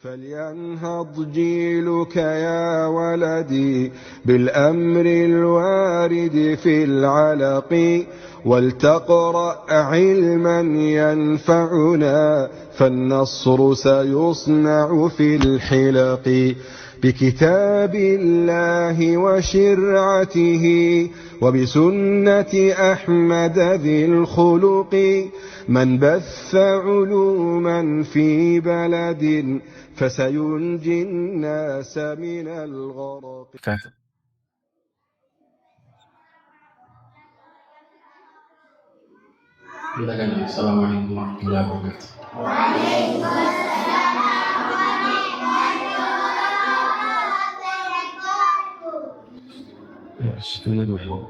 فلينهض جيلك يا ولدي بالأمر الوارد في العلق ولتقرأ علما ينفعنا فالنصر سيصنع في الحلق بكتاب الله وشرعته وبسنة أحمد ذي الخلق من بث علوما في بلد فسينجي الناس من الغرق. السلام عليكم ورحمة الله وبركاته. وعليكم السلام ورحمة الله وبركاته.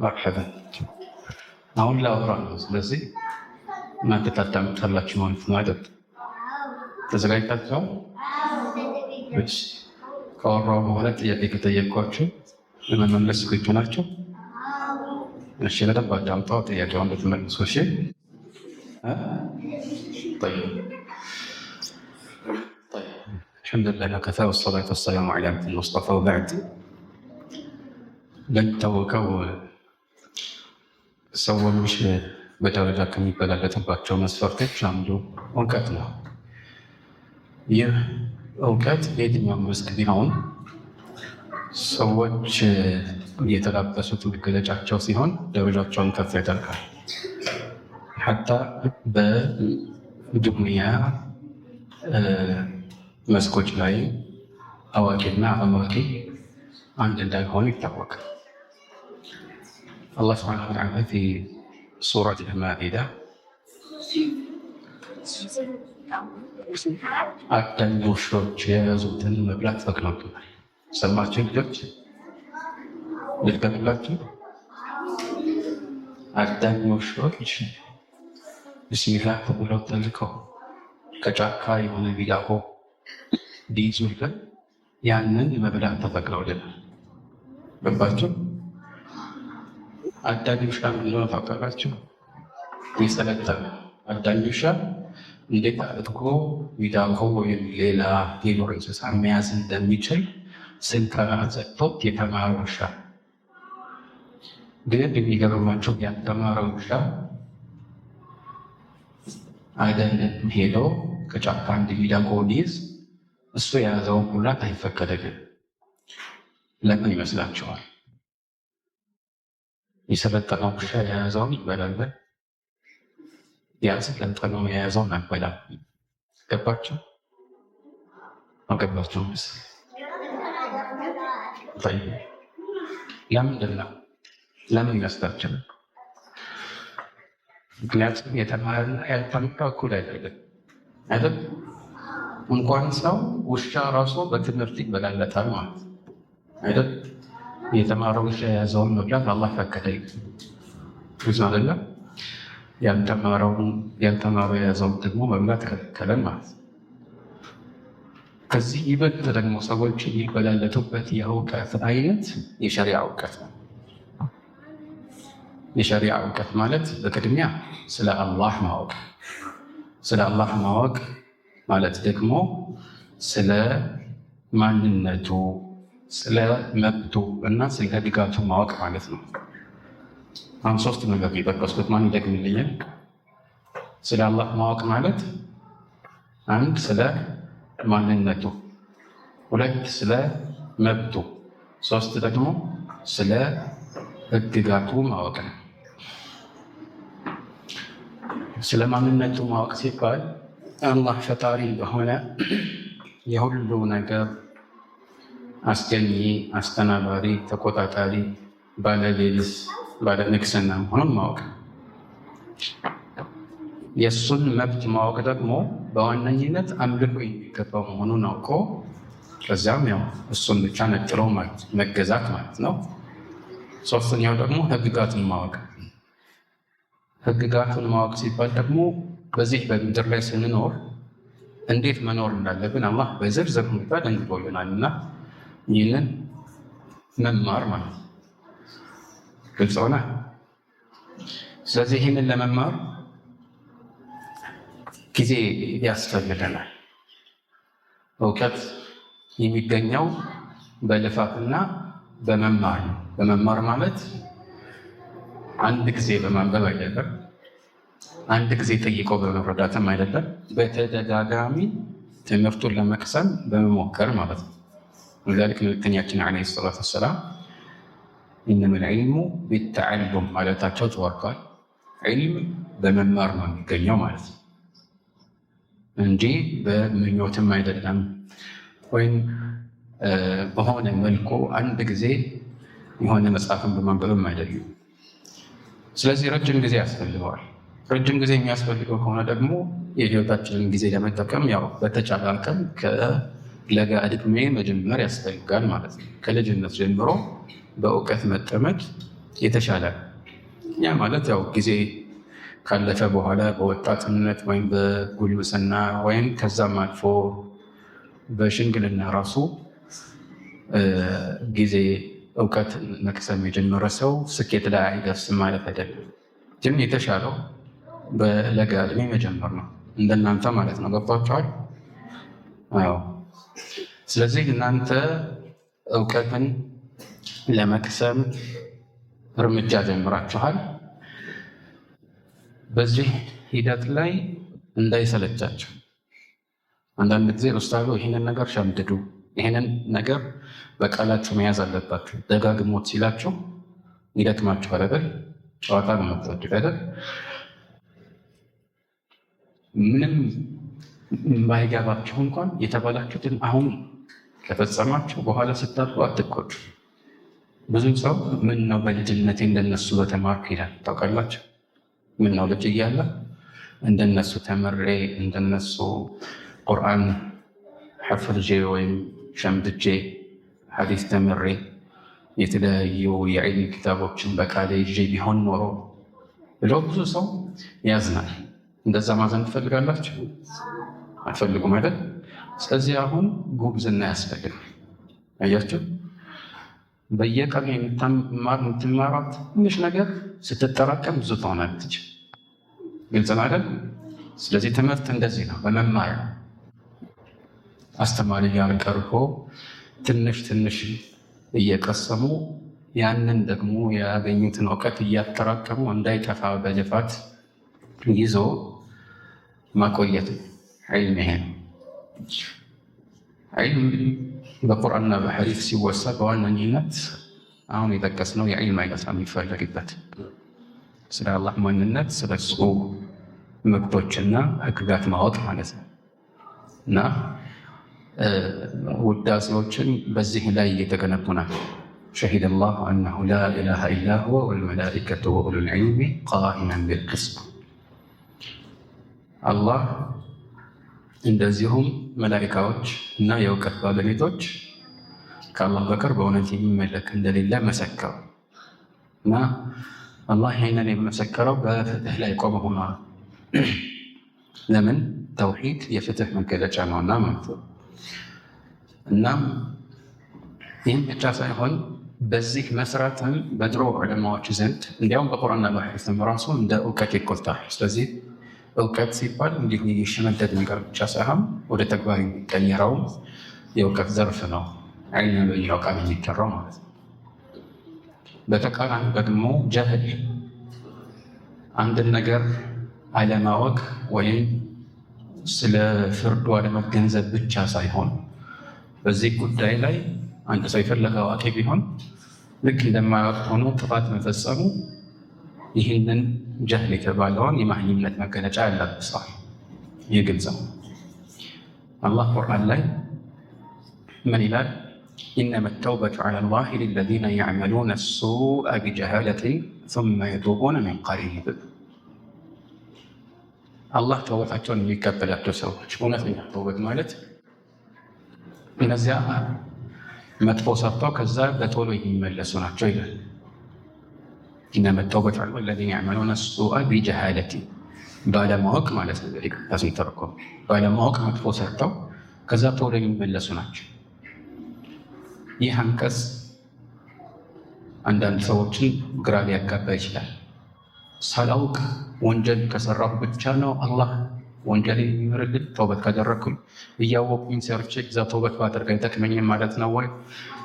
مرحبا. አሁን ላወራ ነው። ስለዚህ እናንተ ታዳምጣላችሁ ማለት ነው አይደል? ተዘጋጅታችኋል? እሺ። ካወራሁ በኋላ ጥያቄ ከጠየቅኳችሁ ለመመለስ ዝግጁ ናቸው? እሺ። በደንብ አዳምጠው ጥያቄውን እንድትመልሱ። እሺ። طيب الحمد لله وكفى والصلاة والسلام على عبد المصطفى وبعد. ለሚታወቀው ሰዎች በደረጃ ከሚበላለጥባቸው መስፈርቶች አንዱ እውቀት ነው። ይህ እውቀት በየትኛውም መስክ ቢሆን ሰዎች የተላበሱት መገለጫቸው ሲሆን ደረጃቸውን ከፍ ያደርጋል። ሐታ በዱንያ መስኮች ላይ አዋቂና አላዋቂ አንድ እንዳይሆኑ ይታወቃል። الله سبحانه وتعالى في سورة المائدة አዳኝ ውሾች የያዙትን መብላት ፈቅዶልናል። ሰማችሁ ልጆች? ልትገምላችሁ? አዳኝ ውሾች ብስሚላህ ተብለው ተልከው ከጫካ የሆነ ቢላሆ ሊይዙልን ያንን መብላት ተፈቅዶልናል። ገባችሁ? አዳኝ ውሻ ምንድነው ታውቃላችሁ? የሰለጠነ አዳኝ ውሻ እንዴት አድርጎ ሚዳቆ ወይም ሌላ የዱር እንስሳ መያዝ እንደሚችል ስልጠና ሰጥቶት የተማረ ውሻ። ግን የሚገርማቸው ያልተማረ ውሻ አደን ሄዶ ከጫካ አንድ ሚዳቆ ሊይዝ እሱ የያዘውን መብላት አይፈቀድም። ለምን ይመስላችኋል? የሰለጠነው ውሻ የያዘውን ይበላል፣ ያልሰለጠነው የያዘውን አይበላም። ገባችሁ? አልገባችሁም? ለምንድን ነው? ለምን ይመስላችኋል? ምክንያቱም የተማረና ያልተማረ እኩል አይደለም አይደል? እንኳን ሰው ውሻ ራሱ በትምህርት ይበላለታል ማለት አይደል? የተማረው ውሻ የያዘውን መብላት አላህ ፈቀደኝ ብዙ አይደለም። ያልተማረው የያዘውን ደግሞ መብላት ከለከለ ማለት። ከዚህ ይበልጥ ደግሞ ሰዎች የሚበላለጡበት የእውቀት አይነት የሸሪዓ እውቀት ነው። የሸሪዓ እውቀት ማለት በቅድሚያ ስለ አላህ ማወቅ፣ ስለ አላህ ማወቅ ማለት ደግሞ ስለ ማንነቱ፣ ስለ መብቱ እና ስለ ድጋቱ ማወቅ ማለት ነው። አሁን ሶስት ነገር የጠቀስኩት ማን ይደግምልኛል? ስለ አላህ ማወቅ ማለት አንድ ስለ ማንነቱ፣ ሁለት ስለ መብቱ፣ ሶስት ደግሞ ስለ ህግጋቱ ማወቅ ነው። ስለ ማንነቱ ማወቅ ሲባል አላህ ፈጣሪ እንደሆነ የሁሉ ነገር አስገኚ፣ አስተናባሪ፣ ተቆጣጣሪ፣ ባለሌሊት፣ ባለንግስና መሆኑን ማወቅ። የእሱን መብት ማወቅ ደግሞ በዋነኝነት አምልኮ የሚገባው መሆኑን አውቆ ከዚያም ያው እሱን ብቻ ነጥሎ መገዛት ማለት ነው። ሶስተኛው ደግሞ ህግጋቱን ማወቅ። ህግጋቱን ማወቅ ሲባል ደግሞ በዚህ በምድር ላይ ስንኖር እንዴት መኖር እንዳለብን አላህ በዝርዝር ሁኔታ ደንግጎልናል እና ይህንን መማር ማለት ነው። ግልጽ ሆነ? ስለዚህ ይህንን ለመማር ጊዜ ያስፈልገናል። እውቀት የሚገኘው በልፋትና በመማር ነው። በመማር ማለት አንድ ጊዜ በማንበብ አይደለም፣ አንድ ጊዜ ጠይቆ በመረዳትም አይደለም፣ በተደጋጋሚ ትምህርቱን ለመቅሰም በመሞከር ማለት ነው። ለذلك መልእክተኛችን ዓለይሂ ሰላቱ ወሰላም ኢነመል ዒልሙ ቢተዓሉም ማለታቸው ተወርቷል። ዒልም በመማር ነው የሚገኘው ማለት ነው እንጂ በምኞትም አይደለም፣ ወይም በሆነ መልኩ አንድ ጊዜ የሆነ መጽሐፍን በማንበብም አይደለም። ስለዚህ ረጅም ጊዜ ያስፈልገዋል። ረጅም ጊዜ የሚያስፈልገው ከሆነ ደግሞ የህይወታችንን ጊዜ ለመጠቀም ያው በተቻለ አቅም ከለጋ ዕድሜ መጀመር ያስፈልጋል ማለት ነው። ከልጅነት ጀምሮ በእውቀት መጠመድ የተሻለ ነው። ያ ማለት ያው ጊዜ ካለፈ በኋላ በወጣትነት ወይም በጉልምስና ወይም ከዛም አልፎ በሽምግልና ራሱ ጊዜ እውቀት መቅሰም የጀመረ ሰው ስኬት ላይ አይደርስም ማለት አይደለም። ግን የተሻለው በለጋ ዕድሜ መጀመር ነው፣ እንደናንተ ማለት ነው። ገብቷችኋል? አዎ። ስለዚህ እናንተ እውቀትን ለመቅሰም እርምጃ ጀምራችኋል። በዚህ ሂደት ላይ እንዳይሰለቻችሁ። አንዳንድ ጊዜ ኡስታዙ ይህንን ነገር ሸምድዱ፣ ይህንን ነገር በቃላችሁ መያዝ አለባችሁ ደጋግሞት ሲላችሁ ይደክማችኋል አይደል? ጨዋታ ነው የምትወዱት አይደል? ምንም ባይገባችሁ እንኳን የተባላችሁትን አሁን ከፈጸማችሁ በኋላ ስታጡ አትቆጩ። ብዙ ሰው ምን ነው በልጅነቴ እንደነሱ በተማርኩ ይላል። ታውቃላችሁ? ምን ነው ልጅ እያለ እንደነሱ ተምሬ እንደነሱ ቁርአን ሐፍርጄ ወይም ሸምድጄ ሐዲስ ተምሬ የተለያዩ የዒልም ኪታቦችን በቃሌ ይዤ ቢሆን ኖሮ ብሎ ብዙ ሰው ያዝናል። እንደዛ ማዘን ትፈልጋላችሁ? አትፈልጉም አይደል? ስለዚህ አሁን ጉብዝና ያስፈልጋል። አያችሁ፣ በየቀኑ የምትማሯት ትንሽ ነገር ስትጠራቀም ብዙ ትሆናለች። ግልጽ ነው አይደል? ስለዚህ ትምህርት እንደዚህ ነው፣ በመማር አስተማሪ ጋር ቀርቦ ትንሽ ትንሽ እየቀሰሙ ያንን ደግሞ ያገኙትን እውቀት እያጠራቀሙ እንዳይጠፋ በልፋት ይዞ ማቆየት ዒልም ይሄ ነው። ዒልም በቁርአንና በሐዲስ ሲወሳ በዋነኝነት አሁን የጠቀስነው የዒልም አይነት ነው የሚፈለግበት። ስለ አላህ ማንነት፣ ስለ እሱ መብቶችና ህግጋት ማወቅ ማለት ነው። እና ውዳሴዎችን በዚህ ላይ እየተገነቡ ናቸው። ሸሂደ አላሁ አነሁ ላ ኢላሃ ኢላ ሁወ ወልመላኢከቱ ወኡሉል ዒልሚ ቃኢመን ቢልቅስጥ። አላህ እንደዚሁም መላኢካዎች እና የእውቀት ባለቤቶች ከአላህ በቀር በእውነት የሚመለክ እንደሌለ መሰከሩ። እና አላህ ይህንን የመሰከረው በፍትህ ላይ ቆመ ሆኗል። ለምን? ተውሂድ የፍትህ መገለጫ ነውና ማለት ነው። እናም ይህም ብቻ ሳይሆን በዚህ መስራትም በድሮ ዑለማዎች ዘንድ እንዲያውም በቁርአንና በሐዲስም ራሱ እንደ እውቀት ይቆጠራል። ስለዚህ እውቀት ሲባል እንዲሁ የሽመደድ ነገር ብቻ ሳይሆን ወደ ተግባር የሚቀየረው የእውቀት ዘርፍ ነው። ዒልም በሚለው ቃል የሚጠራው ማለት ነው። በተቃራኒ ደግሞ ጀህል፣ አንድን ነገር አለማወቅ ወይም ስለ ፍርዱ አለመገንዘብ ብቻ ሳይሆን በዚህ ጉዳይ ላይ አንድ ሰው የፈለገ አዋቂ ቢሆን ልክ እንደማያውቅ ሆኖ ጥፋት መፈጸሙ ይህንን ጀህል የተባለውን የማህይምነት መገለጫ ያላብሰዋል። ይህ ግልጽ ነው። አላህ ቁርአን ላይ ምን ይላል? ኢነመ ተውበቱ ዐለላሂ ሊለዚነ የዕመሉነ ሱአ ቢጀሃለትን ሱመ የቱቡነ ሚን ቀሪብ። አላህ ተውበታቸውን የሚቀበላቸው ሰዎች እውነተኛ ተውበት ማለት እነዚያ መጥፎ ሰርተው ከዛ በቶሎ የሚመለሱ ናቸው ይላል። ኢነመ ተውበቱ ዐለላሂ ሊለዚነ የዕመሉነ ሱአ ቢጀሃለትን፣ ባለማወቅ ማለት ነው። ሲተረጎም ባለማወቅ መጥፎ ሰርተው ከዛ ቶሎ የሚመለሱ ናቸው። ይህ አንቀጽ አንዳንድ ሰዎችን ግራ ሊያጋባ ይችላል። ሳላውቅ ወንጀል ከሰራሁ ብቻ ነው አላህ ወንጀል የሚምርልኝ ተውበት ካደረግኩኝ እያወቅኩኝ ሰርቼ እዛ ተውበት ባደርግ አይጠቅመኝም ማለት ነው ወይ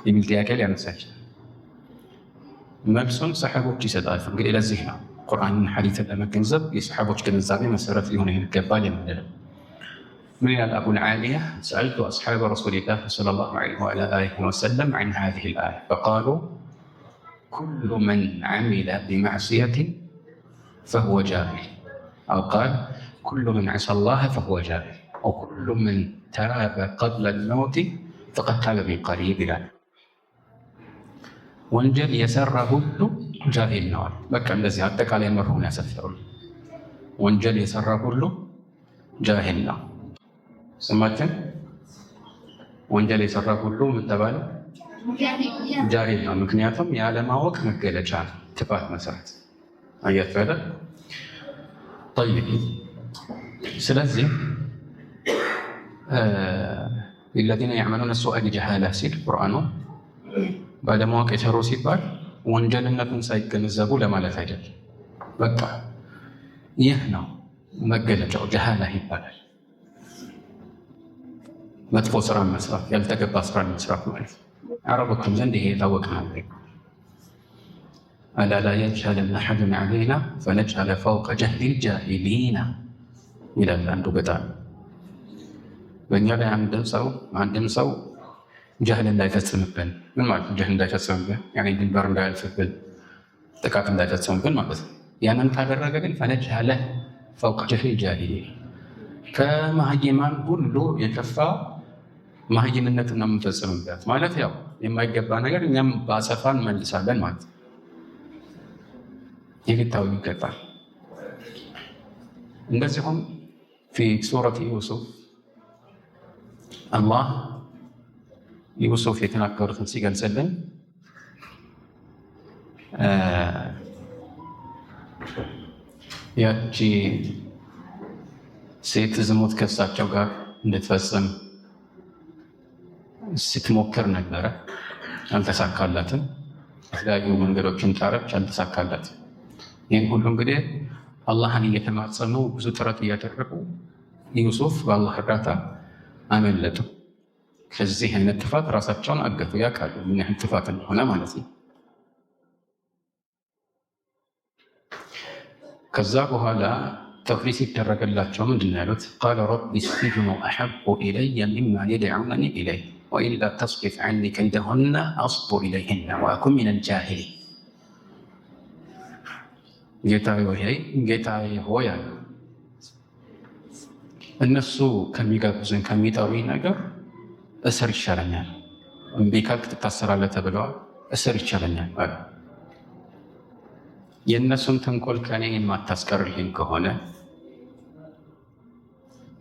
የሚል ጥያቄ ሊያነሳ ይችላል። መልሱን ሰሓቦች ይሰጣሉ። እንግዲህ ለዚህ ነው ቁርአንን ሐዲትን ለመገንዘብ የሰሓቦች ግንዛቤ መሰረት ሊሆን ይገባል የምንለው። ምን ይላል አቡል ዓሊያ ሰአልቱ አስሓበ ረሱሊላህ ሰለላሁ ዐለይሂ ወሰለም ዐን ሃዚሂል አያ ፈቃሉ ኩሉ መን ዐሚለ ቢመዕሲየትን ፈሁወ ጃሂል አው ቃል ኩሉ መን ዐሳ አላህ ፈሁወ ጃሂል አው ኩሉ መን ተራበ ቀብለ ልመውቲ ፈቀድ ታበ ሚን ቀሪብ ይላል። ወንጀል የሰራ ሁሉ ጃሂል ነዋል። በቃ እንደዚህ አጠቃላይ መርሁን ያሰፈሩ ወንጀል የሰራ ሁሉ ጃሂል ነው። ስማችን ወንጀል የሰራ ሁሉ ምተባለ ጃሂል ነው። ምክንያቱም ያለማወቅ መገለጫ ነው፣ ጥፋት መሰረት አያችሁ አይደል? ጠይብ ስለዚህ ለለዚነ ያዕመሉነ ሱአ ቢጀሃላ ሲል ቁርአኑ ባለማወቅ የሰሩ ሲባል ወንጀልነቱን ሳይገነዘቡ ለማለት አይደለም። በቃ ይህ ነው መገለጫው፣ ጀሃላ ይባላል። መጥፎ ስራን መስራት፣ ያልተገባ ስራን መስራት ማለት ነው። አረቦችም ዘንድ ይሄ የታወቀ ነው። አላ ላ የጅሀለን አሐዱን ዐለይና ፈነጅሀለ ፈውቀ ጀህሊል ጃሂሊና ይላል አንዱ ገጣሚ። በእኛ ላይ አንድም ሰው ጀህል እንዳይፈጽምብን። ምን ማለት ነው? ጀህል እንዳይፈጽምብን ያኔ ድንበር እንዳያልፍብን፣ ጥቃት እንዳይፈጽምብን ማለት ነው። ያንን ካደረገ ግን ፈነጅሀለ ፈውቀ ጀህሊል ጃሂሊና ከመሀይማን ሁሉ የከፋ መሀይምነትን ነው የምንፈጽምበት ማለት ያው የማይገባ ነገር እኛም በአጸፋ እንመልሳለን ማለት ነው። ይህ ሊታወቅ ይገባል። እንደዚሁም ፊ ሱረት ዩሱፍ አላህ ዩሱፍ የተናገሩትን ሲገልጽልን ያቺ ሴት ዝሙት ከእሳቸው ጋር እንድትፈጽም ስትሞክር ነበረ፣ አልተሳካላትም። የተለያዩ መንገዶችን ጣረች፣ አልተሳካላትም። ይህን ሁሉ እንግዲህ አላህን እየተማጸኑ ብዙ ጥረት እያደረጉ ዩሱፍ በአላህ እርዳታ አመለጡ። ከዚህ አይነት ጥፋት ራሳቸውን አገቱ። ያውቃሉ ምን ያህል ጥፋት እንደሆነ ማለት ነው። ከዛ በኋላ ተፍሪስ ሲደረገላቸው ምንድን ነው ያሉት? ቃለ ረቢ ሲጅኑ አሐቡ ኢለየ ሚማ የድዑነኒ ኢለይህ ወኢላ ተስሪፍ ዐኒ ከይደሁነ አስቡ ኢለይሂነ ወአኩን ሚነል ጃሂሊን። ጌታዬ ሆይ አሉ እነሱ ከሚጋብዙኝ ከሚጠሩኝ ነገር እስር ይሻለኛል። እምቢ ካልክ ትታሰራለህ ተብለዋል። እስር ይሻለኛል አሉ። የእነሱን ተንኮል ከኔ የማታስቀርልኝ ከሆነ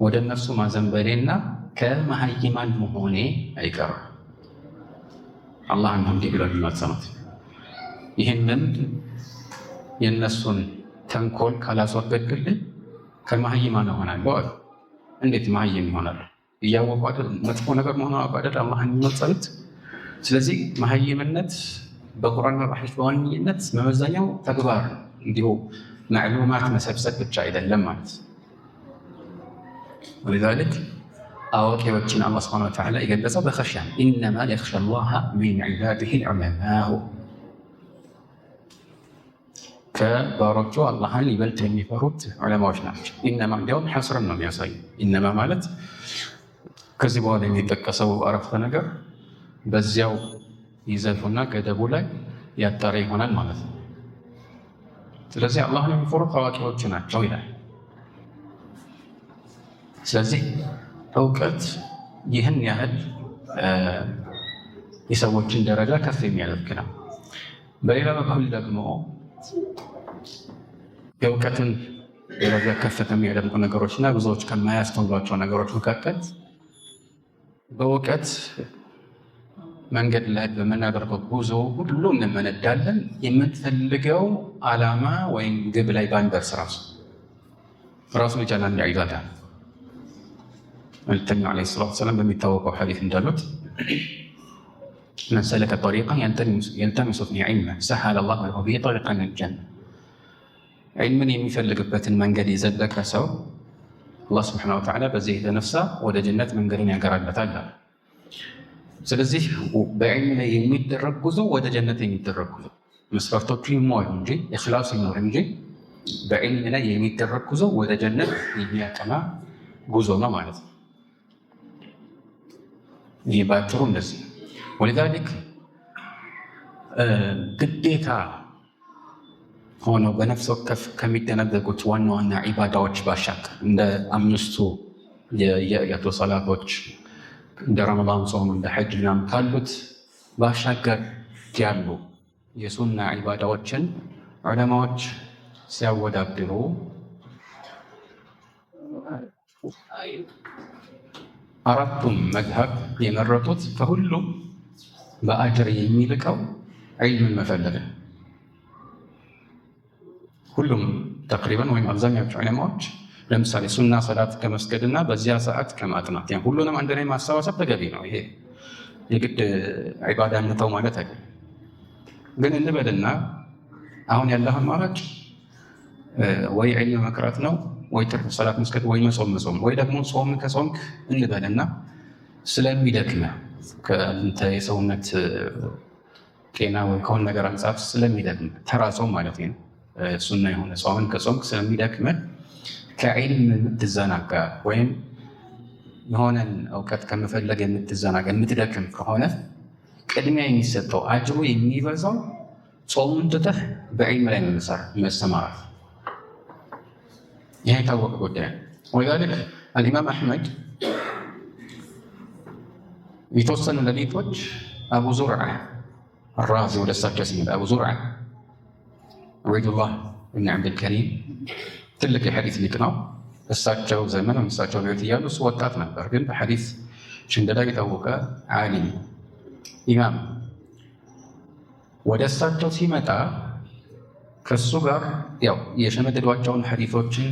ወደ እነርሱ ማዘንበሌና ከመሀይማን መሆኔ አይቀርም። አላህ ነው እንዲህ ብለው የሚማጸኑት። ይህንን የእነሱን ተንኮል ካላስወገድክልኝ ከመሀይማን እሆናለሁ አሉ። እንዴት መሀይም ይሆናሉ? እያወቁ አይደል መጥፎ ነገር መሆኑ አይደል አላህን የሚማጸኑት። ስለዚህ መሀይምነት በቁርአን መራሒት በዋነኝነት መመዘኛው ተግባር ነው። እንዲሁ ማዕሉማት መሰብሰብ ብቻ አይደለም ማለት። ወሊዛሊክ አዋቂዎችን አላህ ሱብሓነሁ ወተዓላ የገለጸው በኸሽያ ኢነማ የኽሸ አላህ ሚን ዒባዲሂ ልዑለማኡ፣ ከባሮቹ አላህን ይበልጥ የሚፈሩት ዑለማዎች ናቸው። ኢነማ እንዲያውም ሐስርን ነው የሚያሳዩ። ኢነማ ማለት ከዚህ በኋላ የሚጠቀሰው አረፍተ ነገር በዚያው ይዘቱና ገደቡ ላይ ያጠረ ይሆናል ማለት ነው። ስለዚህ አላህን የሚፈሩት አዋቂዎች ናቸው ይላል። ስለዚህ እውቀት ይህን ያህል የሰዎችን ደረጃ ከፍ የሚያደርግ ነው። በሌላ በኩል ደግሞ የእውቀትን ደረጃ ከፍ ከሚያደርጉ ነገሮችና ብዙዎች ከማያስተውሏቸው ነገሮች መካከል በእውቀት መንገድ ላይ በምናደርገው ጉዞ ሁሉ እንመነዳለን። የምትፈልገው ዓላማ ወይም ግብ ላይ ባንደርስ ራሱ የቻለ አንድ ዒባዳ። መልእክተኛው ዓለይሂ ሰላቱ ወሰላም በሚታወቀው ሐዲስ እንዳሉት መን ሰለከ ጠሪቀን የልተሚሱ ፊሂ ዒልመን ሰሀለ አላሁ ለሁ ቢሂ ጠሪቀን ኢለል ጀነህ። ዒልምን የሚፈልግበትን መንገድ የዘለቀ ሰው አላህ ሱብሓነሁ ወተዓላ በዚህ የተነሳ ወደ ጀነት መንገድን ያገራለታል። ስለዚህ በዒልም ላይ የሚደረግ ጉዞ ወደ ጀነት የሚደረግ ጉዞ መስፈርቶቹ ይሟሉ እንጂ ኢኽላስ ይኖር እንጂ በዒልም ላይ የሚደረግ ጉዞ ወደ ጀነት የሚያቀና ጉዞ ነው ማለት ነው። ይህ ባጭሩ እንደዚህ ነው። ወሊዛሊክ ግዴታ ሆነው በነፍስ ወከፍ ከሚደነገጉት ዋና ዋና ዒባዳዎች ባሻገር እንደ 5ቱ የየዕለቱ ሰላቶች እንደ ረመዳን ጾም እንደ ሐጅ ምናምን ካሉት ባሻገር ያሉ የሱና ዒባዳዎችን ዑለማዎች ሲያወዳድሩ አራቱም መዝሀብ የመረጡት ከሁሉም በአጅር የሚልቀው ዒልምን መፈለግ። ሁሉም ተቅሪበን ወይም አብዛኛዎቹ ዑለማዎች ለምሳሌ ሱና ሰላት ከመስገድና በዚያ ሰዓት ከማጥናት ሁሉንም አንድ ላይ ማሰባሰብ ተገቢ ነው። ይሄ የግድ ዒባዳ እንተው ማለት አይደለም። ግን እንበልና አሁን ያለህ አማራጭ ወይ ዒልም መቅራት ነው ወይ ትርፍ ሰላት መስገድ ወይ መጾም ወይ ደግሞ ጾም ከጾምክ እንበልና ስለሚደክመህ ከአንተ የሰውነት ጤና ወይ ከሆነ ነገር አንጻር ስለሚደክመህ ተራ ጾም ማለት ነው ሱና የሆነ ጾምን ከጾምክ ስለሚደክመህ ከዒልም የምትዘናጋ ወይም የሆነን እውቀት ከመፈለግ የምትዘናጋ የምትደክም ከሆነ ቅድሚያ የሚሰጠው አጅሩ የሚበዛው ጾሙን ትተህ በዒልም ላይ መሰማራት። ይሄ የታወቀ ጉዳይ ነው። ወሊዛሊክ አልኢማም አሕመድ የተወሰኑ ሌሊቶች አቡ ዙርዓ አራዚ ወደ እሳቸው ሲመጣ አቡ ዙርዓ ዑበይዱላህ ብን ዓብድልከሪም ትልቅ የሐዲስ ሊቅ ነው። እሳቸው ዘመን እሳቸው በሕይወት እያሉ እሱ ወጣት ነበር፣ ግን በሐዲስ ሽንደዳ የታወቀ ዓሊም ኢማም። ወደ እሳቸው ሲመጣ ከእሱ ጋር ያው የሸመደዷቸውን ሐዲሶችን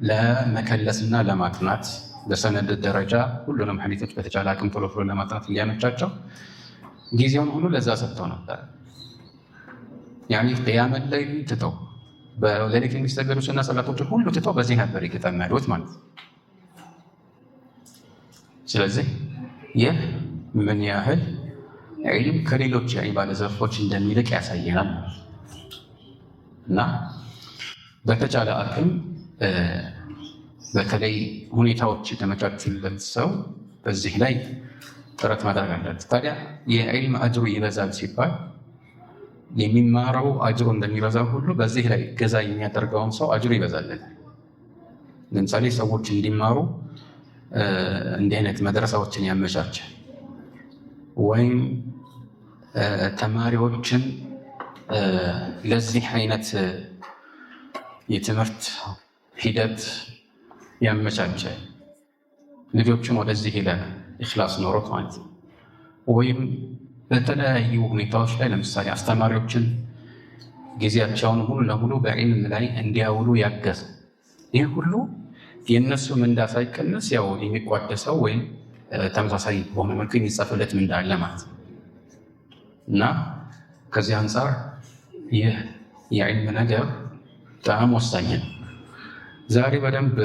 ለመከለስና ለማጥናት በሰነድ ደረጃ ሁሉንም ሐዲሶች በተቻለ አቅም ቶሎ ቶሎ ለማጥናት እንዲያመቻቸው ጊዜውን ሁሉ ለዛ ሰጥተው ነበር። ያኔ ቅያመት ላይ ትተው በሌሊት የሚሰገዱ ሱና ሰላቶችን ሁሉ ትተው በዚህ ነበር የተጠመዱት ማለት ነው። ስለዚህ ይህ ምን ያህል ዒልም ከሌሎች የዒባዳ ዘርፎች እንደሚልቅ ያሳየናል። እና በተቻለ አቅም በተለይ ሁኔታዎች የተመቻቹለት ሰው በዚህ ላይ ጥረት ማድረግ አለበት። ታዲያ የዒልም አጅሩ ይበዛል ሲባል የሚማረው አጅሩ እንደሚበዛው ሁሉ በዚህ ላይ ገዛ የሚያደርገውን ሰው አጅሩ ይበዛለት። ለምሳሌ ሰዎች እንዲማሩ እንዲህ አይነት መድረሳዎችን ያመቻቸ ወይም ተማሪዎችን ለዚህ አይነት የትምህርት ሂደት ያመቻቸ ልጆችን ወደዚህ ሄደ ኢኽላስ ኖሮት ማለት ነው። ወይም በተለያዩ ሁኔታዎች ላይ ለምሳሌ አስተማሪዎችን ጊዜያቸውን ሙሉ ለሙሉ በዒልም ላይ እንዲያውሉ ያገዘ፣ ይህ ሁሉ የእነሱ ምንዳ ሳይቀንስ ያው የሚቋደሰው ወይም ተመሳሳይ በሆነ መልኩ የሚጻፍለት ምንዳ አለ ማለት ነው። እና ከዚህ አንጻር ይህ የዒልም ነገር በጣም ወሳኝ ነው። ዛሬ በደንብ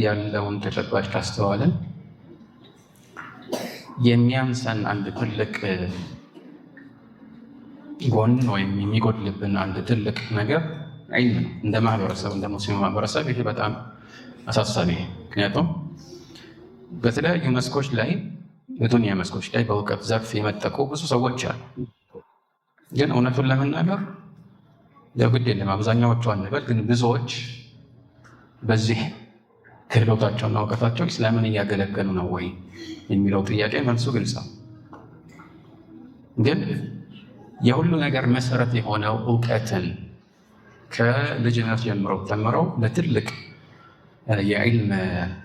ያለውን ተጨባጭ ካስተዋልን የሚያንሰን አንድ ትልቅ ጎን ወይም የሚጎድልብን አንድ ትልቅ ነገር ዒልም ነው። እንደ ማህበረሰብ እንደ ሙስሊም ማህበረሰብ ይሄ በጣም አሳሳቢ። ምክንያቱም በተለያዩ መስኮች ላይ በዱንያ መስኮች ላይ በእውቀት ዘርፍ የመጠቁ ብዙ ሰዎች አሉ። ግን እውነቱን ለመናገር ለግድ የለም አብዛኛዎቹ አንበል፣ ግን ብዙዎች በዚህ ክህሎታቸውና እውቀታቸው ኢስላምን እያገለገሉ ነው ወይ የሚለው ጥያቄ መልሱ ግልጽ ነው። ግን የሁሉ ነገር መሰረት የሆነው እውቀትን ከልጅነት ጀምረው ተምረው ለትልቅ የዒልም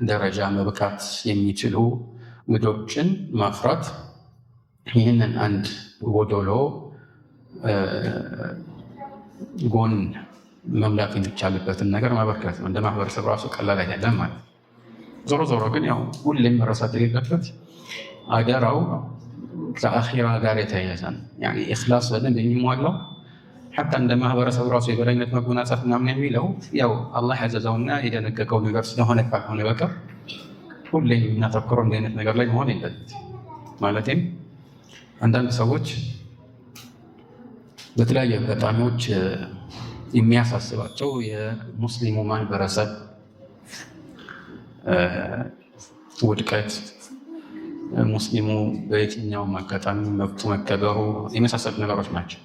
ደረጃ መብቃት የሚችሉ ልጆችን ማፍራት ይህንን አንድ ጎዶሎ ጎን መሙላት የሚቻልበትን ነገር ማበርከት ነው። እንደ ማህበረሰብ ራሱ ቀላል አይደለም ማለት ነው። ዞሮ ዞሮ ግን ያው ሁሌም መረሳት የሌለበት አደራው ከአኺራ ጋር የተያያዘ ነው። ያኔ ኢኽላስ በደንብ የሚሟላው ሐታ እንደ ማህበረሰብ ራሱ የበላይነት መጎናጸፍ ምናምን የሚለው ያው አላህ ያዘዘውና የደነገገው ነገር ስለሆነ ካልሆነ በቀር ሁሌም እናተኩረው እንዲህ አይነት ነገር ላይ መሆን የለበት። ማለትም አንዳንድ ሰዎች በተለያዩ አጋጣሚዎች የሚያሳስባቸው የሙስሊሙ ማህበረሰብ ውድቀት፣ ሙስሊሙ በየትኛውም አጋጣሚ መብቱ መከበሩ የመሳሰሉ ነገሮች ናቸው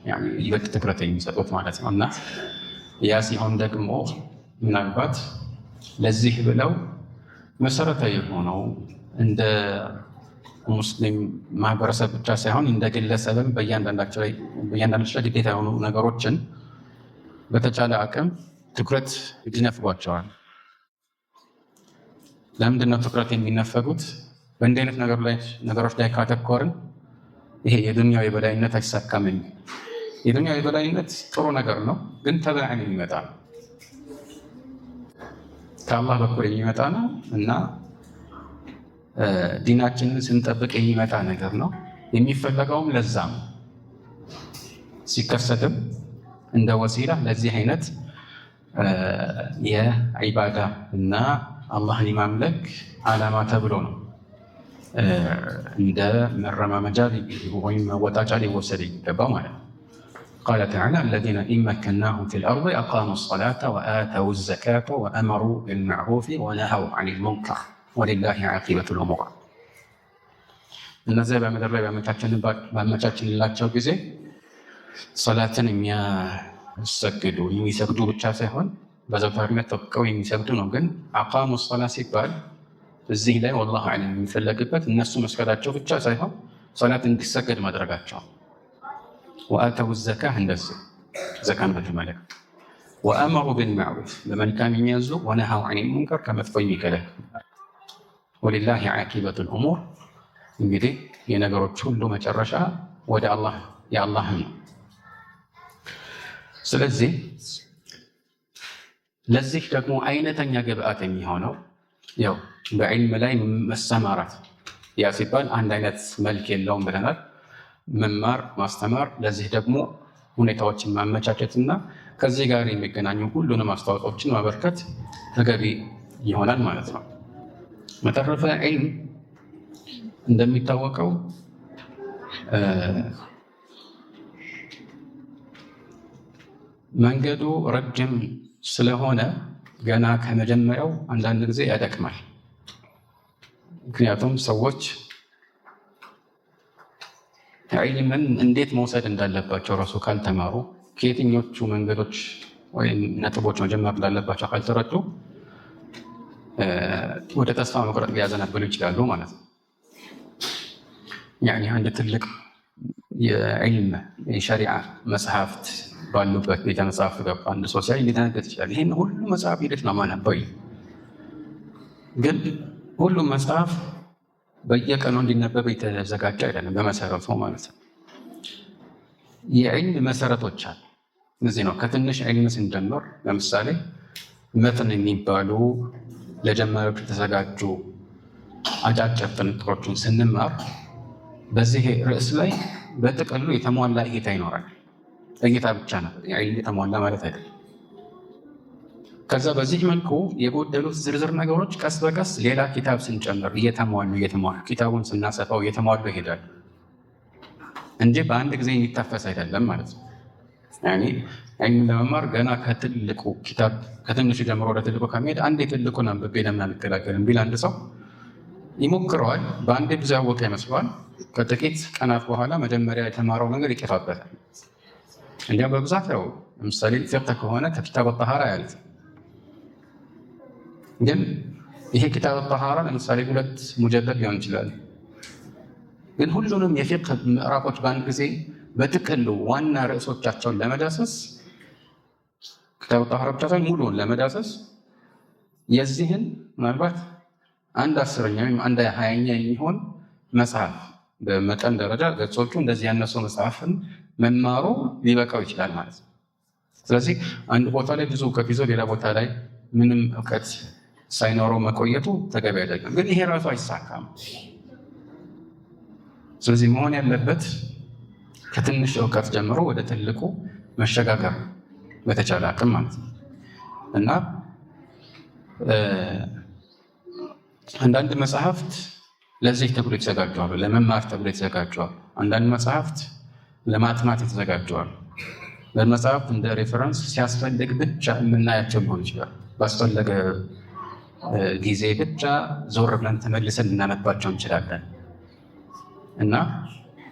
ይበልጥ ትኩረት የሚሰጡት ማለት ነው። እና ያ ሲሆን ደግሞ ምናልባት ለዚህ ብለው መሰረታዊ የሆነው እንደ ሙስሊም ማህበረሰብ ብቻ ሳይሆን እንደ ግለሰብም በእያንዳንዳቸው ላይ ግዴታ የሆኑ ነገሮችን በተቻለ አቅም ትኩረት ይነፍጓቸዋል። ለምንድነው ትኩረት የሚነፈጉት? በእንዲህ አይነት ነገሮች ላይ ካተኮርን ይሄ የዱንያው የበላይነት አይሳካም። የዱንያው የበላይነት ጥሩ ነገር ነው፣ ግን ተበዓን የሚመጣ ነው፣ ከአላህ በኩል የሚመጣ ነው እና ዲናችንን ስንጠብቅ የሚመጣ ነገር ነው። የሚፈለገውም ለዛም ሲከሰትም እንደ ወሲላ ለዚህ አይነት የዒባዳ እና አላህን የማምለክ ዓላማ ተብሎ ነው እንደ መረማመጃ ወይም መወጣጫ ሊወሰድ የሚገባው ማለት ነው። ቃለ ተዓላ አለዚነ ኢን መከናሁም ፊል አርዲ አቃሙ ሰላተ ወአተው ዘካተ ወአመሩ ቢልመዕሩፍ ወነሀው ዐኒል ሙንከር ወሊላሂ ዓቂበቱል ኡሙር። እነዚያ በምድር ላይ ባመቻችንላቸው ጊዜ ሰላትን የሚያሰግዱ የሚሰግዱ ብቻ ሳይሆን በዘውታሪነት ጠብቀው የሚሰግዱ ነው። ግን አቃሙ ሰላ ሲባል እዚህ ላይ ወላሁ አዕለም የሚፈለግበት እነሱ መስገዳቸው ብቻ ሳይሆን ሰላት እንዲሰገድ ማድረጋቸው። ወአተው ዘካህ እንደዚህ ዘካን በተመለከተ ወአመሩ ቢልመዕሩፍ በመልካም የሚያዙ ወነሀው ዐኒል ሙንከር ከመጥፎ የሚከለክሉ። ወሊላሂ ዓቂበቱል ኡሙር እንግዲህ የነገሮች ሁሉ መጨረሻ ወደ የአላህ ነው። ስለዚህ ለዚህ ደግሞ አይነተኛ ግብአት የሚሆነው ያው በዕልም ላይ መሰማራት። ያ ሲባል አንድ አይነት መልክ የለውም ብለናል። መማር ማስተማር፣ ለዚህ ደግሞ ሁኔታዎችን ማመቻቸትና ከዚህ ጋር የሚገናኙ ሁሉንም አስተዋጽኦችን ማበርከት ተገቢ ይሆናል ማለት ነው። በተረፈ ዒልም እንደሚታወቀው መንገዱ ረጅም ስለሆነ ገና ከመጀመሪያው አንዳንድ ጊዜ ያደክማል። ምክንያቱም ሰዎች ዒልምን እንዴት መውሰድ እንዳለባቸው ራሱ ካልተማሩ፣ ከየትኞቹ መንገዶች ወይም ነጥቦች መጀመር እንዳለባቸው ካልተረዱ ወደ ተስፋ መቁረጥ ሊያዘነብሉ ይችላሉ ማለት ነው። አንድ ትልቅ የዕልም የሸሪዓ መጽሐፍት ባሉበት ቤተ መጽሐፍት ገባ አንድ ሰው ሲያይ ሊደነግጥ ይችላል። ይህን ሁሉ መጽሐፍ ሂደት ነው ማነበው። ግን ሁሉም መጽሐፍ በየቀኑ እንዲነበብ የተዘጋጀ አይደለም በመሰረቱ ማለት ነው። የዕልም መሰረቶች አሉ። እዚህ ነው ከትንሽ ዕልም ስንጀምር፣ ለምሳሌ መትን የሚባሉ ለጀማሪዎች የተዘጋጁ አጫጭር ጥንቅሮችን ስንማር በዚህ ርዕስ ላይ በጥቅሉ የተሟላ እይታ ይኖራል። እይታ ብቻ ነው የተሟላ ማለት አይደለም። ከዛ በዚህ መልኩ የጎደሉት ዝርዝር ነገሮች ቀስ በቀስ ሌላ ኪታብ ስንጨምር እየተሟሉ ኪታቡን ስናሰፋው እየተሟሉ ይሄዳሉ እንጂ በአንድ ጊዜ የሚታፈስ አይደለም ማለት ነው። ዕልም ለመማር ገና ከትልቁ ኪታብ ከትንሹ ጀምሮ ወደ ትልቁ ከመሄድ አንድ የትልቁን አንብቤ ለምን አልገላገልም ቢል አንድ ሰው ይሞክረዋል። በአንድ ብዙ ያወቀ ይመስለዋል። ከጥቂት ቀናት በኋላ መጀመሪያ የተማረው ነገር ይጠፋበታል። እንዲያም በብዛት ያው ለምሳሌ ፍቅህ ከሆነ ከኪታብ ጠሃራ ያሉት ግን ይሄ ኪታብ ጠሃራ ለምሳሌ 2 ሙጀለድ ሊሆን ይችላል። ግን ሁሉንም የፍቅህ ምዕራፎች በአንድ ጊዜ በጥቅሉ ዋና ርዕሶቻቸውን ለመዳሰስ ኪታብ ጠሃራ ብቻ ሳይሆን ሙሉውን ለመዳሰስ የዚህን ምናልባት 1/10 ወይም 1/20 የሚሆን መጽሐፍ በመጠን ደረጃ ገጾቹ እንደዚህ ያነሱ መጽሐፍን መማሩ ሊበቃው ይችላል ማለት ነው። ስለዚህ አንድ ቦታ ላይ ብዙ እውቀት ይዞ ሌላ ቦታ ላይ ምንም እውቀት ሳይኖረው መቆየቱ ተገቢ አይደለም። ግን ይሄ ራሱ አይሳካም። ስለዚህ መሆን ያለበት ከትንሽ እውቀት ጀምሮ ወደ ትልቁ መሸጋገር በተቻለ አቅም ማለት ነው እና አንዳንድ መጽሐፍት ለዚህ ተብሎ የተዘጋጀዋል፣ ለመማር ተብሎ የተዘጋጀዋል። አንዳንድ መጽሐፍት ለማጥናት የተዘጋጀዋል። ለመጽሐፍት እንደ ሬፈረንስ ሲያስፈልግ ብቻ የምናያቸው ሊሆን ይችላል። ባስፈለገ ጊዜ ብቻ ዞር ብለን ተመልሰን ልናነባቸው እንችላለን። እና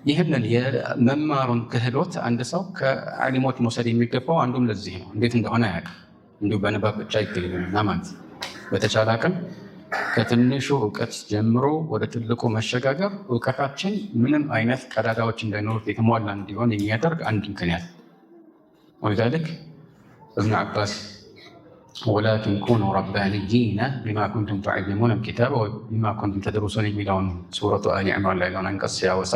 ይህንን የመማሩን ክህሎት አንድ ሰው ከዓሊሞች መውሰድ የሚገባው አንዱም ለዚህ ነው። እንዴት እንደሆነ አያውቅም። እንዲሁ በንባብ ብቻ አይገኝምና ማለት በተቻለ አቅም ከትንሹ እውቀት ጀምሮ ወደ ትልቁ መሸጋገር እውቀታችን ምንም አይነት ቀዳዳዎች እንዳይኖሩት የተሟላ እንዲሆን የሚያደርግ አንድ ምክንያት ወሊዛሊክ እብኑ ዓባስ ወላኪን ኩኑ ረባንይነ ቢማ ኩንቱም ቱዓሊሙነ ልኪታበ ወቢማ ኩንቱም ተድሩሱን የሚለውን ሱረቱ አሊ ዕምራን ላይ ያለውን አንቀጽ ሲያወሳ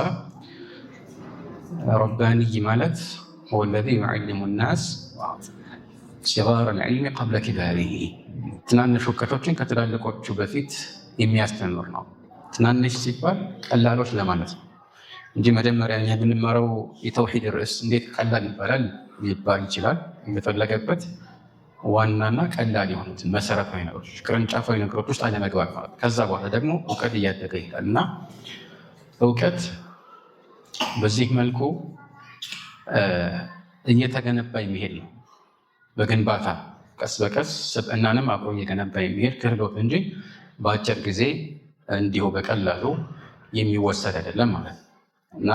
ረባንይ ማለት ሁወ ለዚ ዩዓሊሙ ናስ ሲጋረ ልዕልሚ ቀብለ ኪባሪሂ ትናንሽ እውቀቶችን ከትላልቆቹ በፊት የሚያስተምር ነው። ትናንሽ ሲባል ቀላሎች ለማለት ነው እንጂ መጀመሪያ የምንማረው የተውሂድ ርዕስ እንዴት ቀላል ይባላል ሊባል ይችላል። የተፈለገበት ዋናና ቀላል የሆኑትን መሰረታዊ ነገሮች፣ ቅርንጫፋዊ ነገሮች ውስጥ አለመግባት ማለት። ከዛ በኋላ ደግሞ እውቀት እያደገ ይሄዳል እና እውቀት በዚህ መልኩ እየተገነባ የሚሄድ ነው። በግንባታ ቀስ በቀስ ስብዕናንም አብሮ እየገነባ የሚሄድ ክህሎት እንጂ በአጭር ጊዜ እንዲሁ በቀላሉ የሚወሰድ አይደለም ማለት ነው እና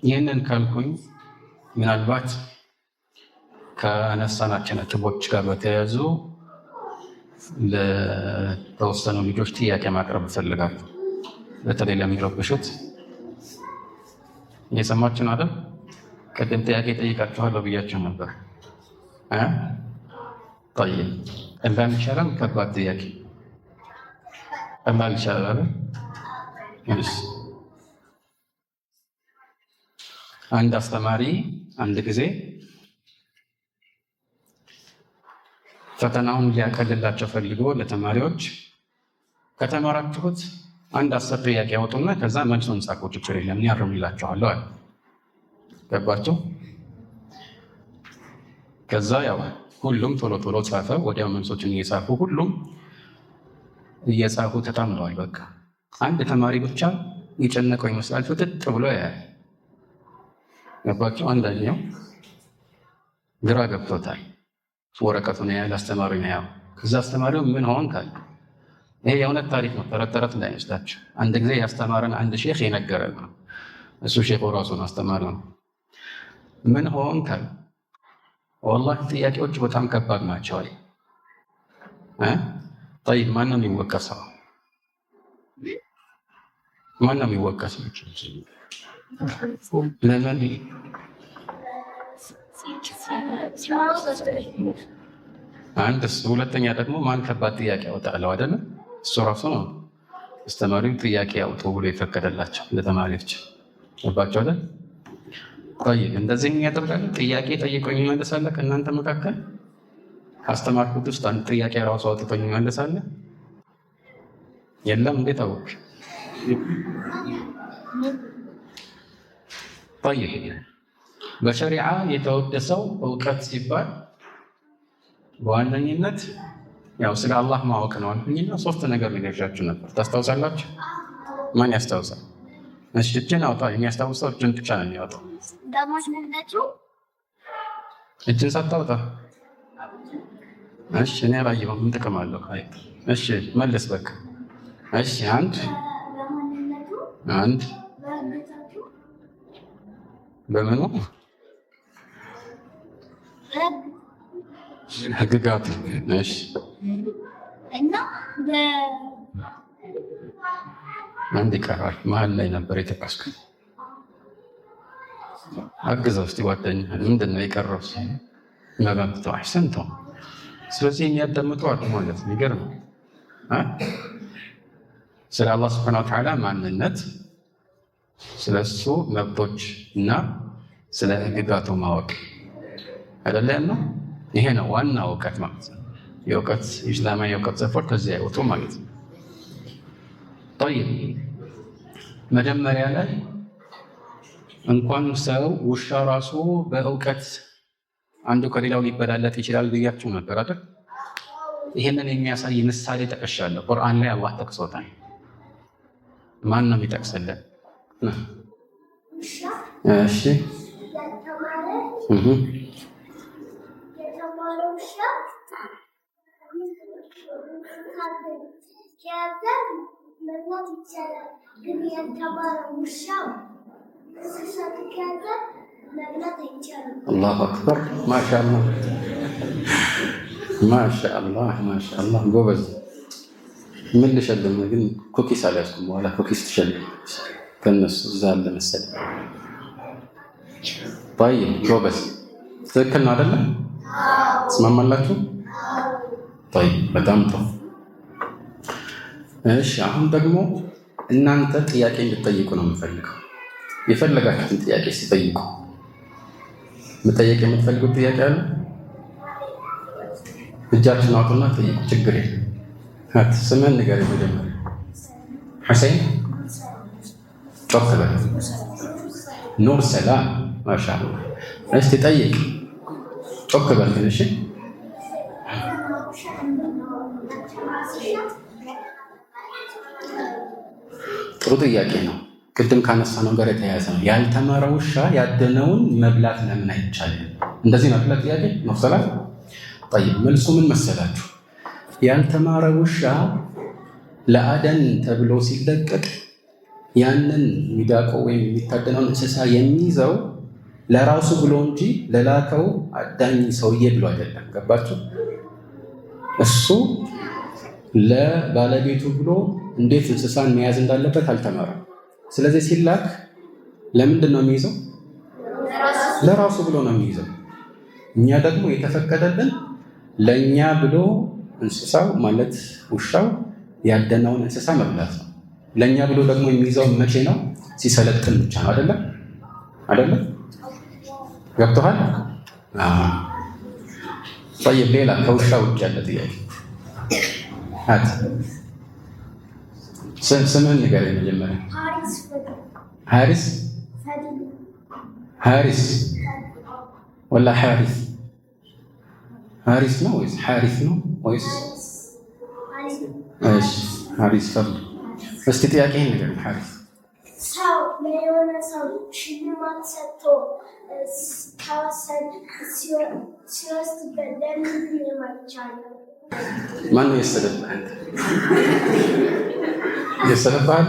ይህንን ካልኩኝ ምናልባት ከነሳናቸው ነጥቦች ጋር በተያያዙ ለተወሰኑ ልጆች ጥያቄ ማቅረብ እፈልጋለሁ። በተለይ ለሚረብሹት እየሰማችሁ ነው አይደል? ቅድም ጥያቄ ጠይቃችኋለሁ ብያችሁ ነበር። ጠይቅ ቀላል ይሻላል ከባድ ጥያቄ? ቀላል ይሻላል አይደል? አንድ አስተማሪ አንድ ጊዜ ፈተናውን ሊያቀልላቸው ፈልጎ ለተማሪዎች ከተማራችሁት አንድ 10 ጥያቄ ያወጡና ከዛ መልሱን ጻፉ፣ ችግር የለም ያርምላችኋለሁ አለ። ገባችሁ? ከዛ ያው ሁሉም ቶሎ ቶሎ ጻፈ። ወዲያው መልሶችን እየጻፉ ሁሉም እየጻፉ ተጣምረዋል። በቃ አንድ ተማሪ ብቻ የጨነቀው ይመስላል፣ ፍጥጥ ብሎ ያያል። ገባችሁ? አንደኛው ግራ ገብቶታል። ወረቀቱን ያያል፣ አስተማሪውን ያያል። ከዛ አስተማሪው ምን ሆን ካለ ይሄ የእውነት ታሪክ ነው፣ ተረት ተረት እንዳይመስላችሁ። አንድ ጊዜ ያስተማረን አንድ ሼክ የነገረን ነው። እሱ ሼክ ራሱን አስተማሪ ነው። ምን ሆን ካለ ወላሂ ጥያቄዎች በጣም ከባድ ናቸው አለ። ጠይብ ማን ነው የሚወቀሰው? ማን ነው የሚወቀሰው? ለምን? አንድ እሱ። ሁለተኛ ደግሞ ማን ከባድ ጥያቄ ያወጣለው አይደለ? እሱ ራሱ ነው። አስተማሪው ጥያቄ ያውጡ ብሎ የፈቀደላቸው ለተማሪዎች ገባቸው አይደል? ጠይቅ እንደዚህ የሚያደርጋል። ጥያቄ ጠይቆ የሚመልሳለ ከእናንተ መካከል ካስተማርኩት ውስጥ አንድ ጥያቄ ራሱ አውጥቶ የሚመልሳለ የለም? እንዴት አወቅ? ጠይቅ። በሸሪዓ የተወደሰው እውቀት ሲባል በዋነኝነት ያው ስለ አላህ ማወቅ ነው አልኩኝና 3 ነገር ልነግራችሁ ነበር። ታስታውሳላችሁ? ማን ያስታውሳል? እሺ እጅን አውጣ። የሚያስታውሰው እጅን ብቻ ነው የሚያወጣው። እጅን ሳታውጣ እሺ፣ እኔ አላየሁም። ምን ጥቅም አለው? እሺ መልስ በቃ። እሺ አንድ በምኑ ህግጋት? እሺ እና አንድ ይቀራል። መሀል ላይ ነበር የተቃስኩት። አግዘው እስቲ ጓደኛ፣ ምንድን ነው የቀረው? መባምተው አይሰንተው። ስለዚህ የሚያዳምጡ አሉ ማለት ነው። ይገርም። ስለ አላህ ሱብሓነሁ ወተዓላ ማንነት፣ ስለ እሱ መብቶች እና ስለ ህግጋቱ ማወቅ አይደለም ነው። ይሄ ነው ዋና እውቀት ማለት ነው። የእውቀት ኢስላማዊ የእውቀት ዘርፎች ከዚያ ያወጡ ማለት ነው። ጠይብ መጀመሪያ ላይ እንኳን ሰው ውሻ ራሱ በእውቀት አንዱ ከሌላው ሊበላለጥ ይችላል ብያችሁ ነበር አይደል? ይሄንን የሚያሳይ ምሳሌ ጠቅሻለሁ። ቁርአን ላይ አላህ ጠቅሶታል። ማን ነው የሚጠቅስልን? እሺ አላሁ አክበር ማሻአላህ ማሻአላህ ጎበዝ። ምን ልሸልም ግን ኩኪስ አልያዝኩም። በኋላ ኩኪስ ትሸልም ከነሱ እዛ አለ መሰለኝ። طيب ጎበዝ ትክክል ነው አይደለም? ትስማማላችሁ? طيب በጣም ጥሩ። እሺ አሁን ደግሞ እናንተ ጥያቄ እንድትጠይቁ ነው የምፈልገው። የፈለጋችሁትን ጥያቄ ሲጠይቁ መጠየቅ የምትፈልጉት ጥያቄ አለ? እጃችሁን አውጡና ጠይቁ። ችግር የለም። ስምህን ንገረኝ መጀመሪያ። ሁሴን ጮክ በል። ኑር ሰላም ማሻአላህ። እስቲ ጠይቅ፣ ጮክ በል ግን። እሺ ጥሩ ጥያቄ ነው። ቅድም ካነሳነው ጋር የተያያዘ ነው። ያልተማረ ውሻ ያደነውን መብላት ለምን አይቻልም? እንደዚህ ነው አይደል ጥያቄ? ኑር ሰላም طيب መልሱ ምን መሰላችሁ? ያልተማረ ውሻ ለአደን ተብሎ ሲለቀቅ ያንን ሚዳቆ ወይም የሚታደነውን እንስሳ የሚይዘው ለራሱ ብሎ እንጂ ለላከው አዳኝ ሰውዬ ብሎ አይደለም። ገባችሁ? እሱ ለባለቤቱ ብሎ እንዴት እንስሳን መያዝ እንዳለበት አልተማረም። ስለዚህ ሲላክ ለምንድን ነው የሚይዘው? ለራሱ ብሎ ነው የሚይዘው። እኛ ደግሞ የተፈቀደልን ለኛ ብሎ እንስሳው ማለት ውሻው ያደነውን እንስሳ መብላት ነው። ለኛ ብሎ ደግሞ የሚይዘው መቼ ነው? ሲሰለጥን ብቻ ነው። አይደለም? ገብቶሃል? طيب ሌላ ከውሻ ውጭ ያለ ጥያቄ አት ስምህን ንገረኝ መጀመሪያ። ሃሪስ ወላ ሃሪስ? ሃሪስ ነው ወይስ ሃሪስ ነው ወይስ? እሺ ሃሪስ ፈርድ። እስቲ ጥያቄህን ንገረኝ ሃሪስ። ሰው ለሆነ ሰው ሽልማት ሰጥቶ ሲወስድበት ለምንድን ነው የማይቻለው? ማነው የወሰደብህ? አንተ የወሰደብህ አለ?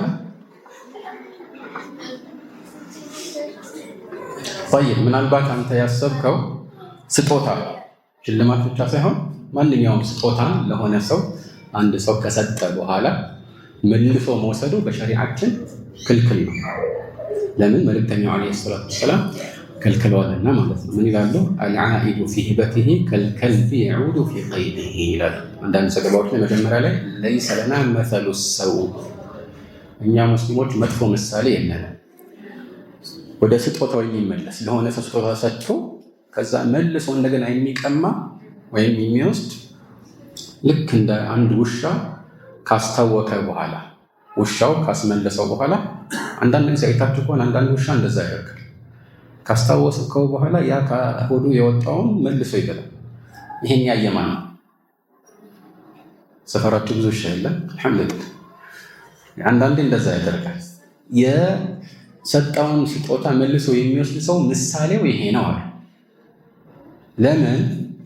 طيب ምናልባት አንተ ያሰብከው ስጦታ ሽልማት ብቻ ሳይሆን ማንኛውም ስጦታን ለሆነ ሰው አንድ ሰው ከሰጠ በኋላ መልሶ መውሰዱ በሸሪዓችን ክልክል ነው። ለምን? መልእክተኛው ዓለይሂ ሰላቱ ወሰላም ከልክለዋልና ማለት ነው። ምን ይላሉ? አልዓኢዱ ፊ ሂበቲሂ ከልከልቢ የዑዱ ፊ ቀይዲሂ ይላሉ። አንዳንድ ዘገባዎች ላይ መጀመሪያ ላይ ለይሰ ለና መሰሉ ሰው፣ እኛ ሙስሊሞች መጥፎ ምሳሌ የለንም። ወደ ስጦታው የሚመለስ ለሆነ ሰው ስጦታ ሰጥቶ ከዛ መልሶ እንደገና የሚቀማ ወይም የሚወስድ ልክ እንደ አንድ ውሻ ካስታወከ በኋላ ውሻው ካስመለሰው በኋላ አንዳንድ ጊዜ አይታችሁ ከሆነ አንዳንድ ውሻ እንደዛ ያደርጋል። ካስታወሰው በኋላ ያ ከሆዱ የወጣውን መልሶ ይገላል። ይሄን ያየማን ነው? ሰፈራችሁ ብዙ ውሻ የለም? አልሐምዱሊላህ። አንዳንዴ እንደዛ ያደርጋል። የሰጠውን ስጦታ መልሶ የሚወስድ ሰው ምሳሌው ይሄ ነው አለ። ለምን?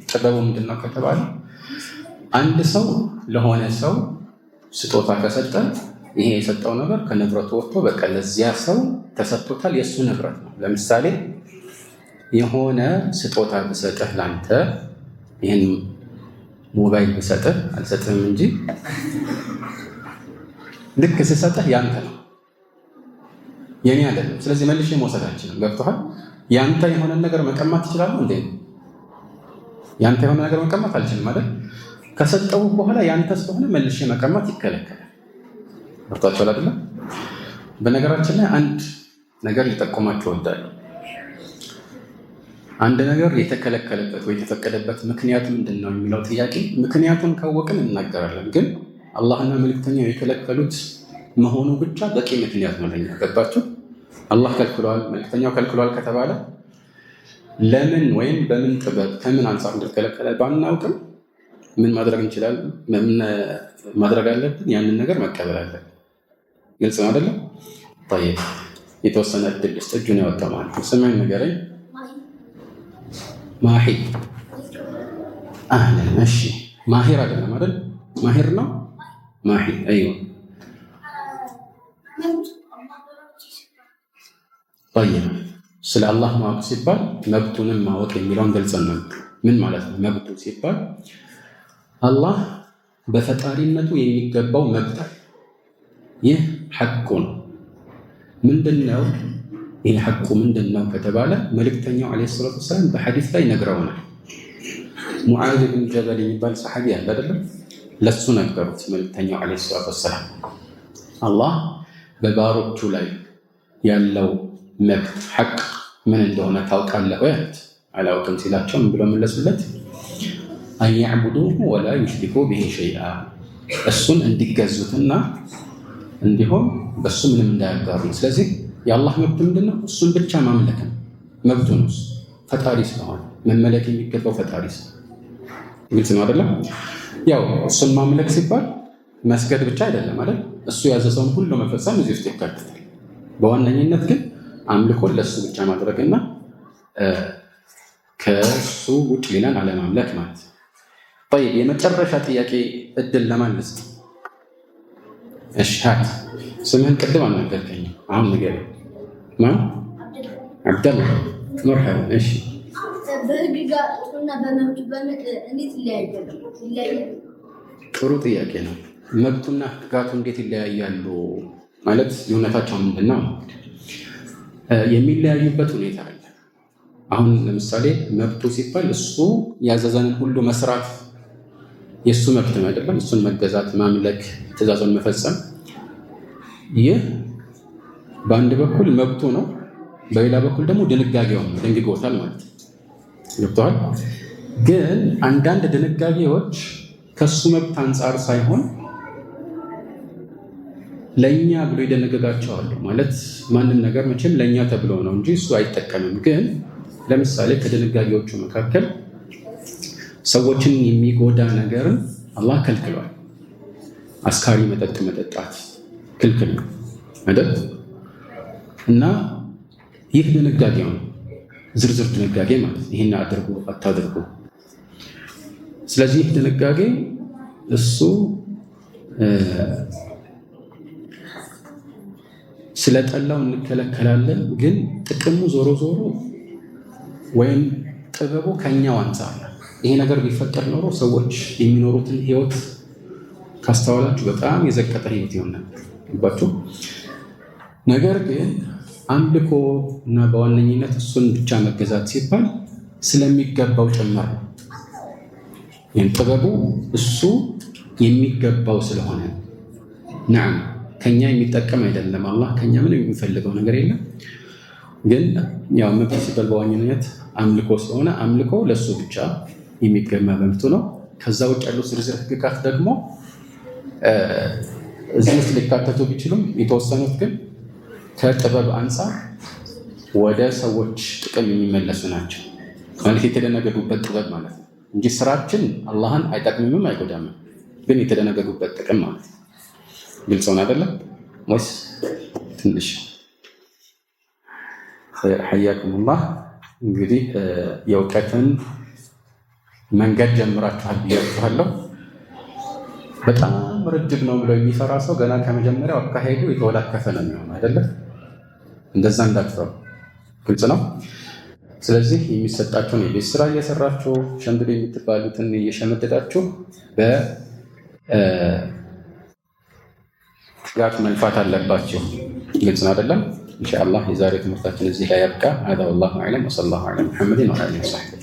ጥበቡ ምንድነው ከተባለ አንድ ሰው ለሆነ ሰው ስጦታ ከሰጠ ይሄ የሰጠው ነገር ከንብረቱ ወጥቶ በቃ ለዚያ ሰው ተሰጥቶታል፣ የእሱ ንብረት ነው። ለምሳሌ የሆነ ስጦታ ብሰጥህ ላንተ ይህን ሞባይል ብሰጥህ አልሰጥህም እንጂ ልክ ስሰጥህ ያንተ ነው የኔ አይደለም። ስለዚህ መልሼ መውሰድ አልችልም። ገብቶሃል? ያንተ የሆነ ነገር መቀማት ትችላለህ እንዴ? ያንተ የሆነ ነገር መቀማት አልችልም አይደል? ከሰጠው በኋላ ያንተ ስለሆነ መልሼ መቀማት ይከለከላል። ገብቷችኋል አይደል? በነገራችን ላይ አንድ ነገር ሊጠቆማችሁ እወዳለሁ። አንድ ነገር የተከለከለበት ወይ የተፈቀደበት ምክንያቱ ምንድን ነው የሚለው ጥያቄ ምክንያቱን ካወቅን እናገራለን። ግን አላህና መልእክተኛው የከለከሉት መሆኑ ብቻ በቂ ምክንያት ነው ለኛ። ገባችሁ? አላህ ከልክሏል፣ መልእክተኛው ከልክሏል ከተባለ ለምን ወይም በምን ጥበብ ከምን አንፃር እንደተከለከለ ባናውቅም ምን ማድረግ እንችላለን? ምን ማድረግ አለብን? ያንን ነገር መቀበል አለብን። ግልጽ ነው አይደለም? طيب የተወሰነ እድል ልስጥ። እጁን ያወጣው ማለት ነው። ስምህን ንገረኝ። ማሂ አህለን። እሺ ማሂር አይደለም አይደል? ማሂር ነው። ማሂ አይዋ። طيب ስለ አላህ ማወቅ ሲባል መብቱንም ማወቅ የሚለውን ገልጸን ነው። ምን ማለት ነው መብቱ ሲባል? አላህ በፈጣሪነቱ የሚገባው መብት አለ። ይህ ሐቁ ነው። ምንድነው ይህ ሐቁ ምንድነው ከተባለ መልእክተኛው አለይሂ ሰላቱ ወሰላም በሐዲስ ላይ ነግረውናል። ሙዓዝ ብን ጀበል የሚባል ሰሐቢ አለ አይደለም? ለሱ ነገሩት መልእክተኛው አለይሂ ሰላቱ ወሰላም አላህ በባሮቹ ላይ ያለው መብት ሐቅ ምን እንደሆነ ታውቃለህ ወይ አሉት። አላውቅም ሲላቸው ምን ብለው መለሱለት? አን ያዕቡዱሁ ወላ ዩሽሪኩ ቢሂ ሸይአ፣ እሱን እንዲገዙትና እንዲሁም በሱ ምንም እንዳያጋሩ። ስለዚህ የአላህ መብት ምንድነው? እሱን ብቻ ማምለክ ነው። መብቱ ነው። ፈጣሪ ስለሆነ መመለክ የሚገባው ፈጣሪ ስለሆነ። ግልጽ ነው አይደለም? ያው እሱን ማምለክ ሲባል መስገድ ብቻ አይደለም አይደል? እሱ ያዘዘውን ሁሉ መፈጸም እዚህ ውስጥ ይካተታል። በዋነኝነት ግን አምልኮን ለሱ ብቻ ማድረግና ከሱ ውጭ ሌላን አለማምለክ ማለት ነው። طيب የመጨረሻ ጥያቄ እድል ለማን ልስጥ? እሺ ሀት ስምህን ቅድም አልነገርከኝም፣ አሁን ንገረኝ። ማን? አብደላ። መርሐባ። እሺ በህግጋቱና በመብቱ እንዴት ይለያያሉ? ጥሩ ጥያቄ ነው። መብቱና ህግጋቱ እንዴት ይለያያሉ ማለት ልዩነታቸው ምንድን ነው? የሚለያዩበት ሁኔታ አለ። አሁን ለምሳሌ መብቱ ሲባል እሱ ያዘዘንን ሁሉ መስራት የእሱ መብት ነው አይደለም? እሱን መገዛት፣ ማምለክ፣ ትእዛዙን መፈጸም፣ ይህ በአንድ በኩል መብቱ ነው፣ በሌላ በኩል ደግሞ ድንጋጌውን ደንግጎታል ማለት ነው። ገብተዋል? ግን አንዳንድ ድንጋጌዎች ከሱ መብት አንጻር ሳይሆን ለኛ ብሎ ይደነገጋቸዋል ማለት ማንም ነገር መቼም ለኛ ተብሎ ነው እንጂ እሱ አይጠቀምም። ግን ለምሳሌ ከድንጋጌዎቹ መካከል ሰዎችን የሚጎዳ ነገርን አላህ ከልክሏል። አስካሪ መጠጥ መጠጣት ክልክል ነው አይደል? እና ይህ ድንጋጌው ነው፣ ዝርዝር ድንጋጌ ማለት ይሄን አድርጉ አታድርጉ። ስለዚህ ይህ ድንጋጌ እሱ ስለጠላው እንከለከላለን። ግን ጥቅሙ ዞሮ ዞሮ ወይም ጥበቡ ከኛው አንጻር ይሄ ነገር ቢፈጠር ኖሮ ሰዎች የሚኖሩትን ህይወት ካስተዋላችሁ በጣም የዘቀጠ ህይወት ይሆናል ይባችሁ። ነገር ግን አምልኮ እና በዋነኝነት እሱን ብቻ መገዛት ሲባል ስለሚገባው ጭምር ይህን ጥበቡ እሱ የሚገባው ስለሆነ ነዓም ከኛ የሚጠቀም አይደለም። አላህ ከኛ ምንም የሚፈልገው ነገር የለም። ግን ያው መብት ሲባል በዋነኝነት አምልኮ ስለሆነ አምልኮ ለሱ ብቻ የሚገባ መብቱ ነው። ከዛ ውጭ ያሉ ዝርዝር ህግጋት ደግሞ እዚህ ውስጥ ሊካተቱ ቢችሉም የተወሰኑት ግን ከጥበብ አንጻር ወደ ሰዎች ጥቅም የሚመለሱ ናቸው። ማለት የተደነገጉበት ጥበብ ማለት ነው እንጂ ስራችን አላህን አይጠቅምም አይጎዳም፣ ግን የተደነገጉበት ጥቅም ማለት ነው። ግልጽ ነው አይደለም ወይስ ትንሽ? ሐያኩሙላህ። እንግዲህ የእውቀትን መንገድ ጀምራችኋል ብያችኋለሁ። በጣም ርጅግ ነው ብሎ የሚፈራ ሰው ገና ከመጀመሪያው አካሄዱ የተወላከፈ ነው የሚሆነው አይደለም? እንደዛ እንዳትፈሩ። ግልጽ ነው። ስለዚህ የሚሰጣችሁን የቤት ስራ እየሰራችሁ ሸምድዶ የምትባሉትን እየሸመደዳችሁ በትጋት መልፋት አለባችሁ። ግልጽ ነው አይደለም? ኢንሻአላህ የዛሬ ትምህርታችን እዚህ ላይ ያብቃ። هذا والله اعلم وصلى الله على محمد وعلى اله وصحبه